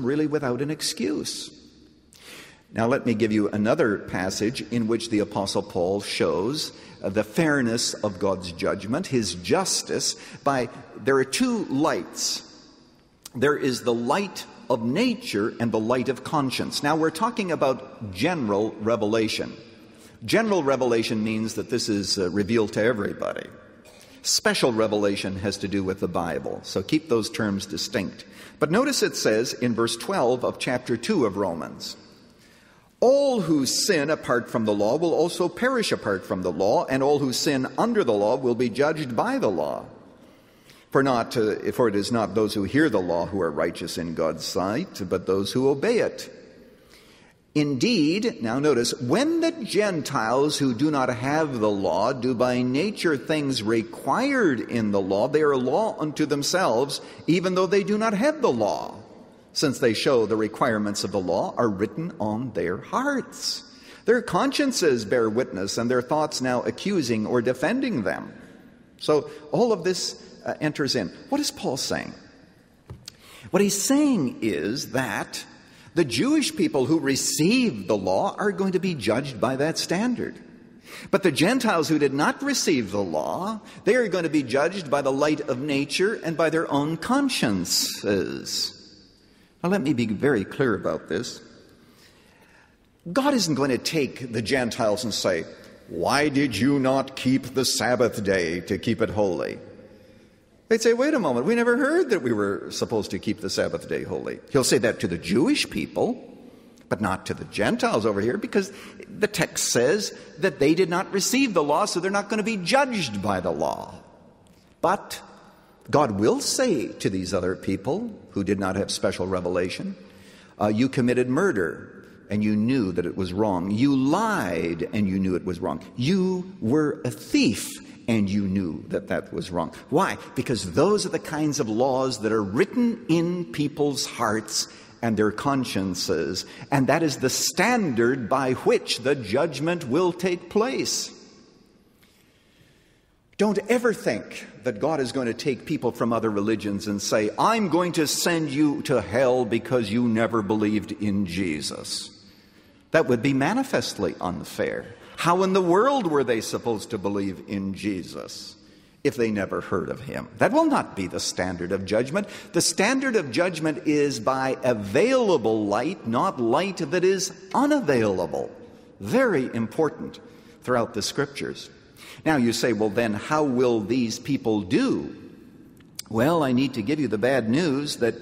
really without an excuse. Now let me give you another passage in which the Apostle Paul shows the fairness of God's judgment, his justice, there are two lights. There is the light of nature and the light of conscience. Now we're talking about general revelation. General revelation means that this is revealed to everybody. Special revelation has to do with the Bible, so keep those terms distinct. But notice it says in verse 12 of chapter 2 of Romans, all who sin apart from the law will also perish apart from the law, and all who sin under the law will be judged by the law. For it is not those who hear the law who are righteous in God's sight, but those who obey it. Indeed, now notice, when the Gentiles who do not have the law do by nature things required in the law, they are law unto themselves, even though they do not have the law, since they show the requirements of the law are written on their hearts. Their consciences bear witness, and their thoughts now accusing or defending them. So all of this enters in. What is Paul saying? What he's saying is that the Jewish people who received the law are going to be judged by that standard. But the Gentiles who did not receive the law, they are going to be judged by the light of nature and by their own consciences. Now let me be very clear about this. God isn't going to take the Gentiles and say, why did you not keep the Sabbath day to keep it holy? They'd say, wait a moment, we never heard that we were supposed to keep the Sabbath day holy. He'll say that to the Jewish people, but not to the Gentiles over here, because the text says that they did not receive the law, so they're not going to be judged by the law. But God will say to these other people who did not have special revelation, you committed murder and you knew that it was wrong. You lied and you knew it was wrong. You were a thief and you knew that that was wrong. Why? Because those are the kinds of laws that are written in people's hearts and their consciences, and that is the standard by which the judgment will take place. Don't ever think that God is going to take people from other religions and say, I'm going to send you to hell because you never believed in Jesus. That would be manifestly unfair. How in the world were they supposed to believe in Jesus if they never heard of him? That will not be the standard of judgment. The standard of judgment is by available light, not light that is unavailable. Very important throughout the Scriptures. Now you say, well then, how will these people do? Well, I need to give you the bad news that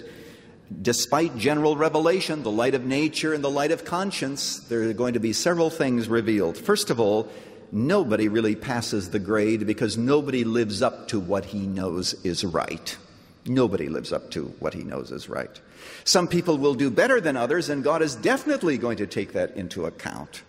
despite general revelation, the light of nature and the light of conscience, there are going to be several things revealed. First of all, nobody really passes the grade because nobody lives up to what he knows is right. Nobody lives up to what he knows is right. Some people will do better than others, and God is definitely going to take that into account.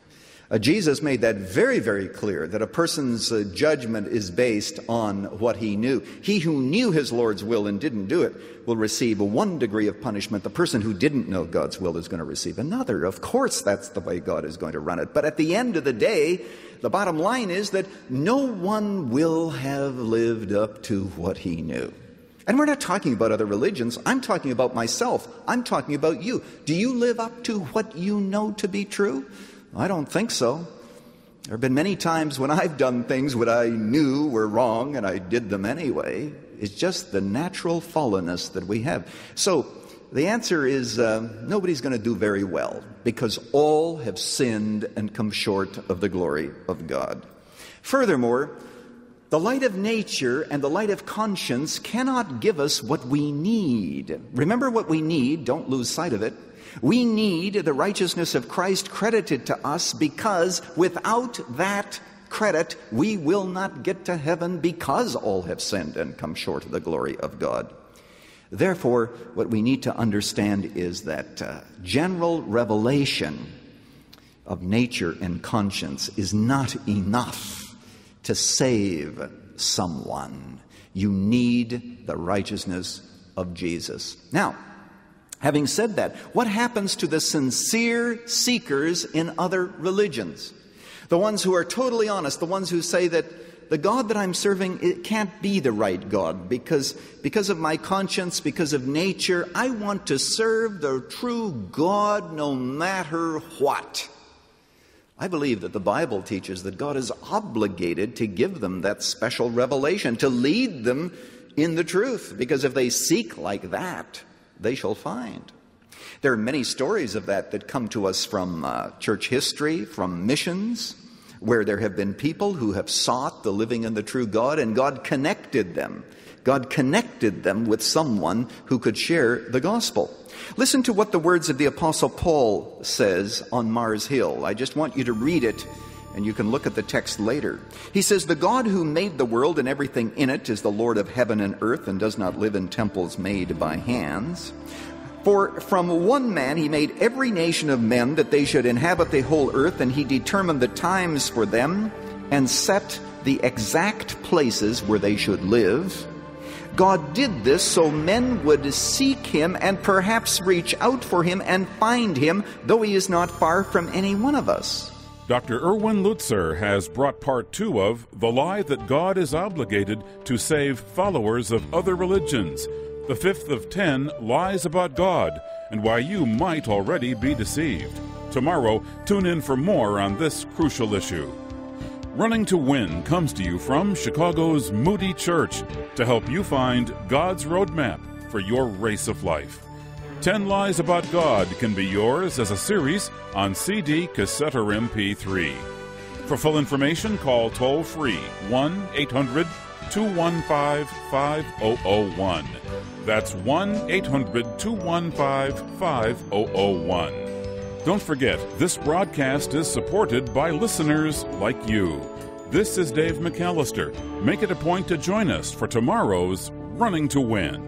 Jesus made that very, very clear, that a person's judgment is based on what he knew. He who knew his Lord's will and didn't do it will receive one degree of punishment. The person who didn't know God's will is going to receive another. Of course, that's the way God is going to run it. But at the end of the day, the bottom line is that no one will have lived up to what he knew. And we're not talking about other religions. I'm talking about myself. I'm talking about you. Do you live up to what you know to be true? I don't think so. There have been many times when I've done things that I knew were wrong and I did them anyway. It's just the natural fallenness that we have. So the answer is nobody's going to do very well because all have sinned and come short of the glory of God. Furthermore, the light of nature and the light of conscience cannot give us what we need. Remember what we need. Don't lose sight of it. We need the righteousness of Christ credited to us because without that credit, we will not get to heaven because all have sinned and come short of the glory of God. Therefore, what we need to understand is that general revelation of nature and conscience is not enough to save someone. You need the righteousness of Jesus. Now, having said that, what happens to the sincere seekers in other religions? The ones who are totally honest, the ones who say that the God that I'm serving, it can't be the right God because of my conscience, because of nature. I want to serve the true God no matter what. I believe that the Bible teaches that God is obligated to give them that special revelation, to lead them in the truth, because if they seek like that, they shall find. There are many stories of that come to us from church history, from missions, where there have been people who have sought the living and the true God, and God connected them. God connected them with someone who could share the gospel. Listen to what the words of the Apostle Paul says on Mars Hill. I just want you to read it, and you can look at the text later. He says, "The God who made the world and everything in it is the Lord of heaven and earth and does not live in temples made by hands. For from one man he made every nation of men that they should inhabit the whole earth, and he determined the times for them and set the exact places where they should live. God did this so men would seek him and perhaps reach out for him and find him, though he is not far from any one of us." Dr. Erwin Lutzer has brought part 2 of The Lie That God is Obligated to Save Followers of Other Religions, the 5th of 10 Lies About God, and why you might already be deceived. Tomorrow, tune in for more on this crucial issue. Running to Win comes to you from Chicago's Moody Church to help you find God's roadmap for your race of life. 10 Lies About God can be yours as a series on CD, cassette, or MP3. For full information, call toll-free 1-800-215-5001. That's 1-800-215-5001. Don't forget, this broadcast is supported by listeners like you. This is Dave McAllister. Make it a point to join us for tomorrow's Running to Win.